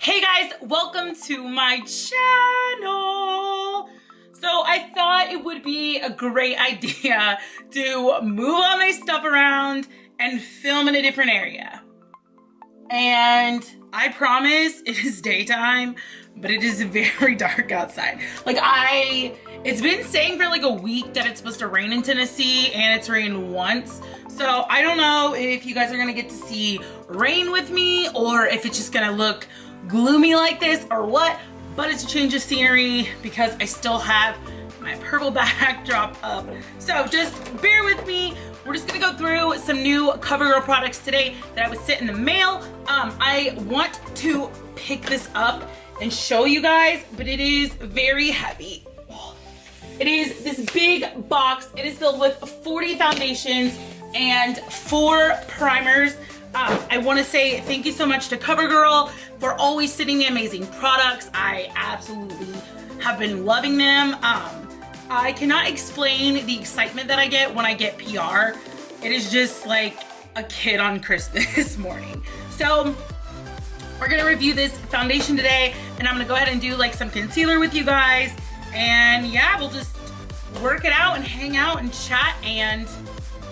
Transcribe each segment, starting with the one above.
Hey guys, welcome to my channel. So I thought it would be a great idea to move all my stuff around and film in a different area. And I promise it is daytime, but it is very dark outside. It's been saying for like a week that it's supposed to rain in Tennessee, and it's rained once. So I don't know if you guys are gonna get to see rain with me or if it's just gonna look gloomy like this or what, but it's a change of scenery because I still have my purple backdrop up. So just bear with me. We're just gonna go through some new COVERGIRL products today that I was sent in the mail. I want to pick this up and show you guys, but it is very heavy. It is this big box. It is filled with 40 foundations and 4 primers. I want to say thank you so much to COVERGIRL for always sending me amazing products. I absolutely have been loving them. I cannot explain the excitement that I get when I get PR. It is just like a kid on Christmas morning. So we're gonna review this foundation today, and I'm gonna go ahead and do like some concealer with you guys. And yeah, we'll just work it out and hang out and chat, and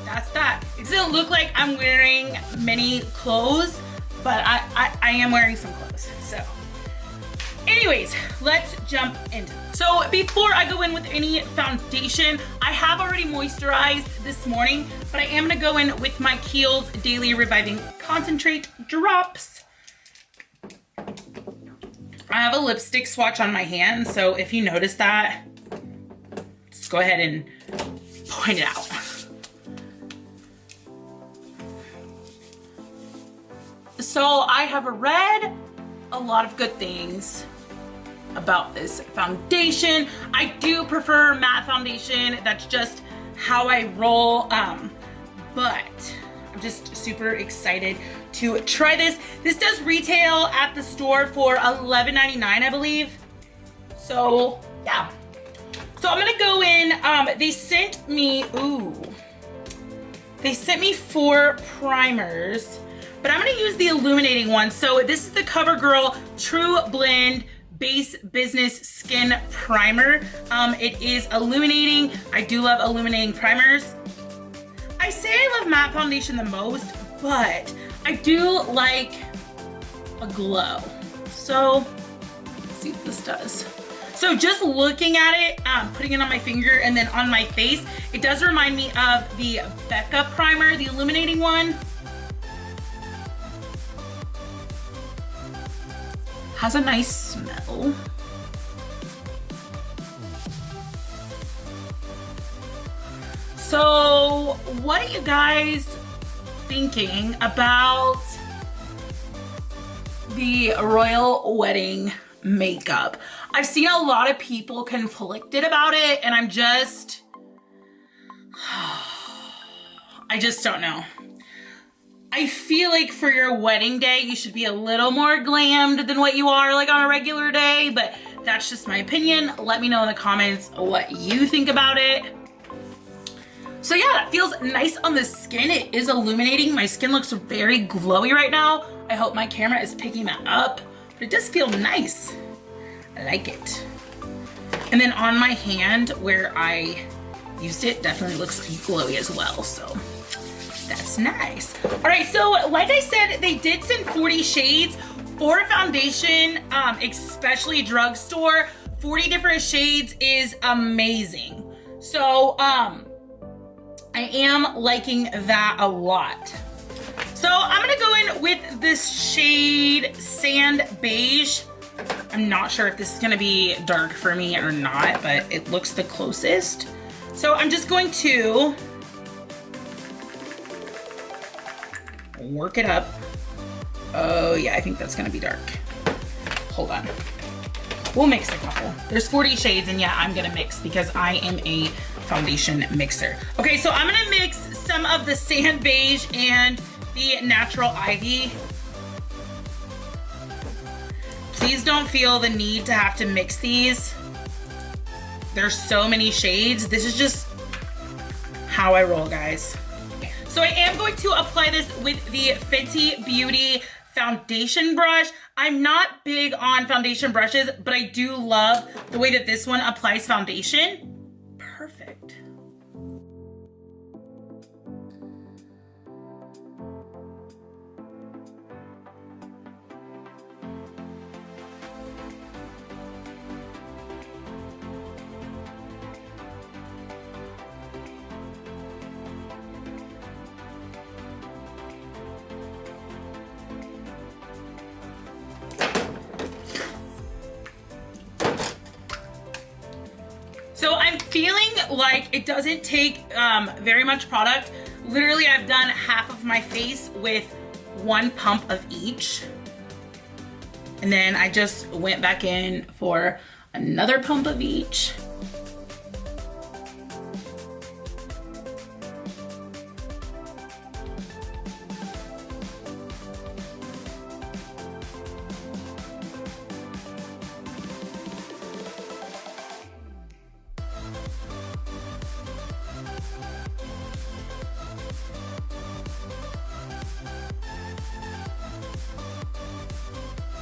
that's that. It doesn't look like I'm wearing many clothes, but I am wearing some clothes. So anyways, let's jump into it. So before I go in with any foundation, I have already moisturized this morning, but I am gonna go in with my KIEHL'S Daily Reviving Concentrate Drops. I have a lipstick swatch on my hand, so if you notice that, just go ahead and point it out. So I have read a lot of good things about this foundation. I do prefer matte foundation. That's just how I roll. But I'm just super excited to try this. This does retail at the store for $11.99, I believe. So yeah. So I'm gonna go in. They sent me 4 primers, but I'm gonna use the illuminating one. So this is the COVERGIRL True Blend Base Business Skin Primer. It is illuminating. I do love illuminating primers. I say I love matte foundation the most, but I do like a glow. So let's see what this does. So just looking at it, putting it on my finger and then on my face, it does remind me of the Becca primer, the illuminating one. Has a nice smell. So what are you guys thinking about the royal wedding makeup? I've seen a lot of people conflicted about it, and I just don't know. I feel like for your wedding day, you should be a little more glammed than what you are like on a regular day, but that's just my opinion. Let me know in the comments what you think about it. So yeah, that feels nice on the skin. It is illuminating. My skin looks very glowy right now. I hope my camera is picking that up, but it does feel nice. I like it. And then on my hand where I used it, definitely looks glowy as well, so that's nice. All right, so like I said, they did send 40 shades for a foundation, especially drugstore. 40 different shades is amazing. So I am liking that a lot. So I'm gonna go in with this shade Sand Beige. I'm not sure if this is gonna be dark for me or not, but it looks the closest. So I'm just going to work it up. Oh yeah, I think that's gonna be dark. Hold on. We'll mix a couple. There's 40 shades, and yeah, I'm gonna mix because I am a foundation mixer. Okay, so I'm gonna mix some of the Sand Beige and the Natural Ivy. Please don't feel the need to have to mix these. There's so many shades. This is just how I roll, guys. So I am going to apply this with the Fenty Beauty foundation brush. I'm not big on foundation brushes, but I do love the way that this one applies foundation. Perfect. So I'm feeling like it doesn't take very much product. Literally, I've done half of my face with one pump of each. And then I just went back in for another pump of each.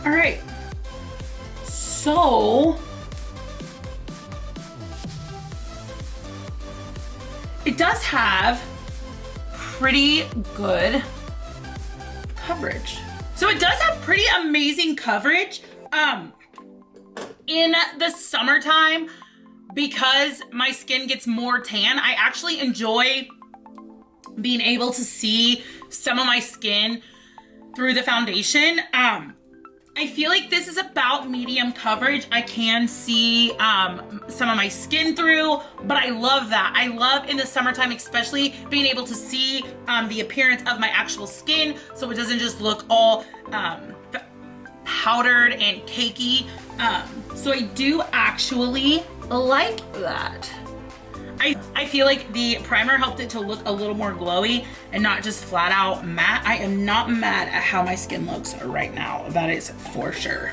All right, so it does have pretty good coverage. So it does have pretty amazing coverage. In the summertime, because my skin gets more tan, I actually enjoy being able to see some of my skin through the foundation. I feel like this is about medium coverage. I can see some of my skin through, but I love that. I love in the summertime, especially being able to see the appearance of my actual skin, so it doesn't just look all powdered and cakey. So I do actually like that. I feel like the primer helped it to look a little more glowy and not just flat out matte. I am not mad at how my skin looks right now. That is for sure.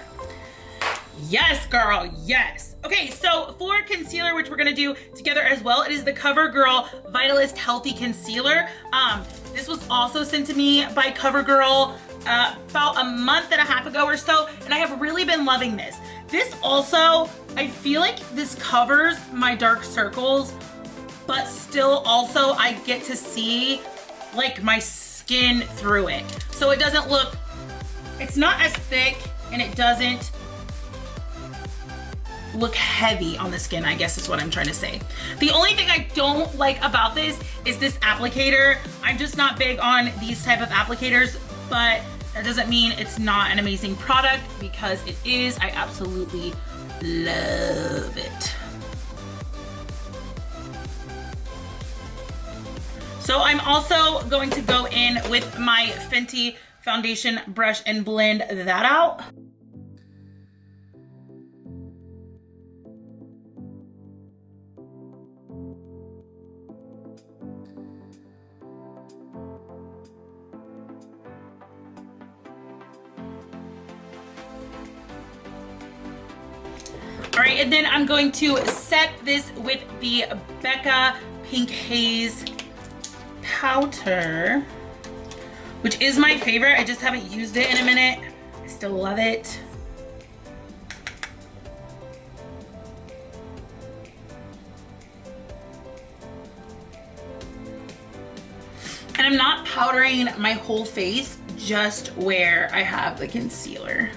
Yes, girl, yes. Okay, so for concealer, which we're gonna do together as well, it is the COVERGIRL Vitalist Healthy Concealer. This was also sent to me by COVERGIRL about a month and a half ago or so, and I have really been loving this. This also, I feel like this covers my dark circles, but still also I get to see like my skin through it. So it doesn't look, it's not as thick and it doesn't look heavy on the skin, I guess is what I'm trying to say. The only thing I don't like about this is this applicator. I'm just not big on these type of applicators, but that doesn't mean it's not an amazing product, because it is. I absolutely love it. So I'm also going to go in with my Fenty foundation brush and blend that out. All right, and then I'm going to set this with the Becca Pink Haze powder, which is my favorite. I just haven't used it in a minute. I still love it. And I'm not powdering my whole face, just where I have the concealer.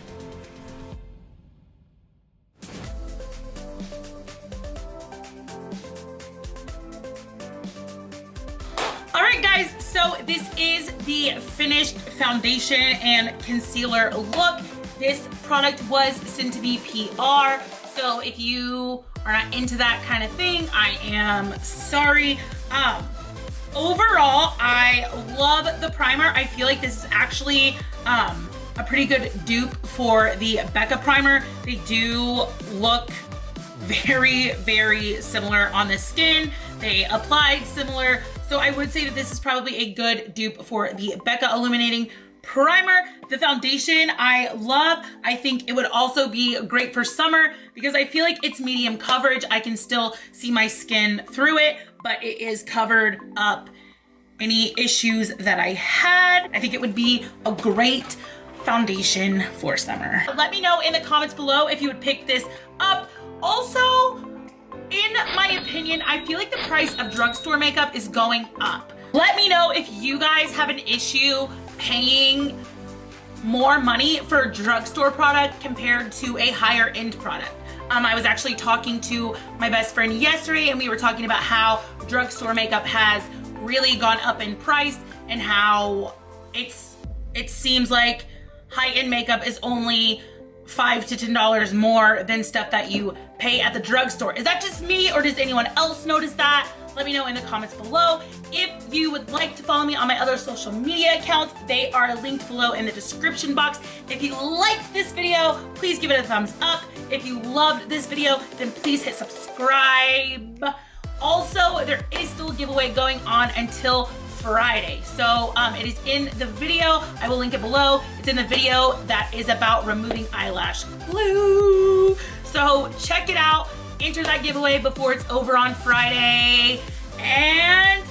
Guys, so this is the finished foundation and concealer look. This product was sent to be PR, so if you are not into that kind of thing, I am sorry. Overall, I love the primer. I feel like this is actually a pretty good dupe for the Becca primer. They do look very, very similar on the skin. They applied similar. So I would say that this is probably a good dupe for the Becca Illuminating Primer. The foundation I love. I think it would also be great for summer because I feel like it's medium coverage. I can still see my skin through it, but it is covered up any issues that I had. I think it would be a great foundation for summer. Let me know in the comments below if you would pick this up. Also, in my opinion, I feel like the price of drugstore makeup is going up. Let me know if you guys have an issue paying more money for a drugstore product compared to a higher end product. I was actually talking to my best friend yesterday, and we were talking about how drugstore makeup has really gone up in price and how it seems like high-end makeup is only $5 to $10 more than stuff that you pay at the drugstore. Is that just me, or does anyone else notice that? Let me know in the comments below. If you would like to follow me on my other social media accounts, they are linked below in the description box. If you liked this video, please give it a thumbs up. If you loved this video, then please hit subscribe. Also, there is still a giveaway going on until Friday. So it is in the video. I will link it below. It's in the video that is about removing eyelash glue. So check it out. Enter that giveaway before it's over on Friday. And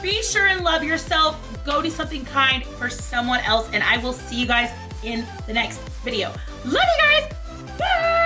be sure and love yourself. Go do something kind for someone else. And I will see you guys in the next video. Love you guys. Bye.